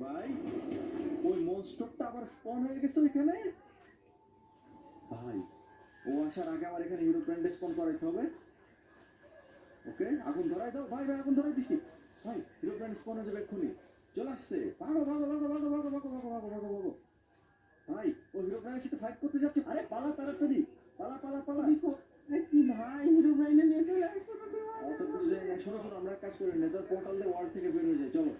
ভাই ওই মনস্টারটা আবার স্পন হয়ে গেছে ওইখানে ভাই ও আসার আগে আমার এখানে ইউরোপ্লেন স্পন করাইতে হবে ওকে আগুন ধরাই দাও ভাই ভাই আগুন ধরাই দিছি ভাই ইউরোপ্লেন স্পন হয়ে যাবে এক্ষুনি চলে আসছে ভাগো ভাগো ভাগো ভাগো ভাগো ভাগো ভাগো ভাগো ভাগো ভাগো ভাই ও হিরোপ্লেনের সাথে ফাইট করতে যাচ্ছে আরে পালা তাড়াতাড়ি পালা পালা পালা কি ভাই হিরোপ্লেনে নিয়ে চলে আসছো অত কিছু জানি না শোনো শোনো আমরা এক কাজ করি নেতার পোর্টাল দিয়ে ওয়ার্ল্ড থেকে বের হয়ে যাই চলো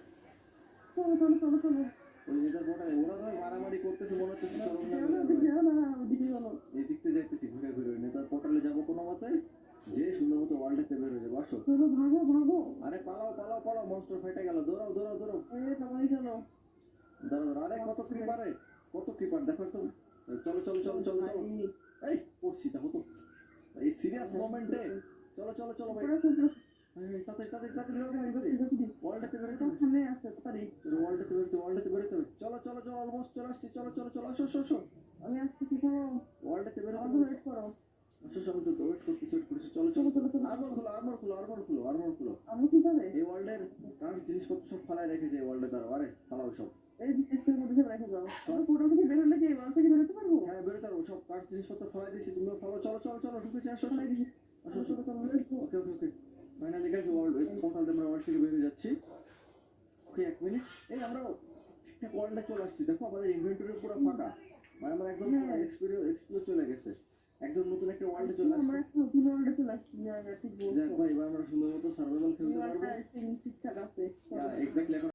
চলো চলো চলো চলো ওই নেতার পোর্টালে ওরা তো মারামারি করতেছে মনে হচ্ছে চলো ওদিকে চলো এই দিক থেকে যাইতেছি ঘুরে ঘুরে নেতার পোর্টালে যাবো কোনো মতে যে সুন্দর মতো ওয়ার্ল্ড থেকে বের হয়ে যাবো আসো চলো ভাগো ভাগো আরে পালাও পালাও পালাও মনস্টার ফাইটে গেল দৌড়াও দৌড়াও দৌড়াও সবাই চলো দাঁড়াও আরে কত ক্রিপার দেখো তো চলো চলো চলো চলো চলো এই পড়ছি দেখো তো এই সিরিয়াস মোমেন্টে চলো চলো চলো ভাই তাড়াতাড়ি তাড়াতাড়ি তাড়াতাড়ি ওয়ার্ল্ডে বেরোতে হবে সামনে আছে তাড়াতাড়ি ওয়ার্ল্ডে বেরোতে হবে চলো চলো চলো অলমোস্ট চলে আসছি চলো চলো চলো আসো আসো আসো আমি আসতেছি থামো ওয়ার্ল্ডে বেরোতে আমাকে হবে ওয়েট করো আসো আসো আমি তো ওয়েট করতেছি চলো চলো চলো আর্মার খুলো আমি কি করে এই ওয়ার্ল্ডের কারণ জিনিসপত্র সব ফালায় রেখেছে এই ওয়ার্ল্ডে দ্বারা আরে ফালাও সব এই চেষ্টার মধ্যে সব রেখে দাও সব পোর্টাল থেকে বের হলে কি ওয়াল থেকে বেরোতে পারবো হ্যাঁ বেরোতে পারবো সব কাঠ জিনিসপত্র ফালাই দিয়েছি তুমিও ফালো চলো চলো চলো ঢুকেছি আসো সবাই দিছি আসো আসো চলো okay okay okay finally guys world portal দিয়ে আমরা ওয়ার্ল্ড থেকে বেরিয়ে যাচ্ছি ওকে এক মিনিট এই আমরা ঠিকঠাক ওয়ার্ল্ডে চলে আসছি দেখো আমাদের ইনভেন্টরি পুরো ফাঁকা মানে আমার একদম এক্সপ্লোর চলে গেছে একদম নতুন একটা ওয়ার্ল্ডে চলে আসছে আমরা একটা নতুন ওয়ার্ল্ডে চলে আসছি ঠিক বলছো যাক ভাই এবার আমরা সুন্দর মতো সার্ভাইভাল খেলতে পারবো ঠিকঠাক আছে এক্স্যাক্টলি এখন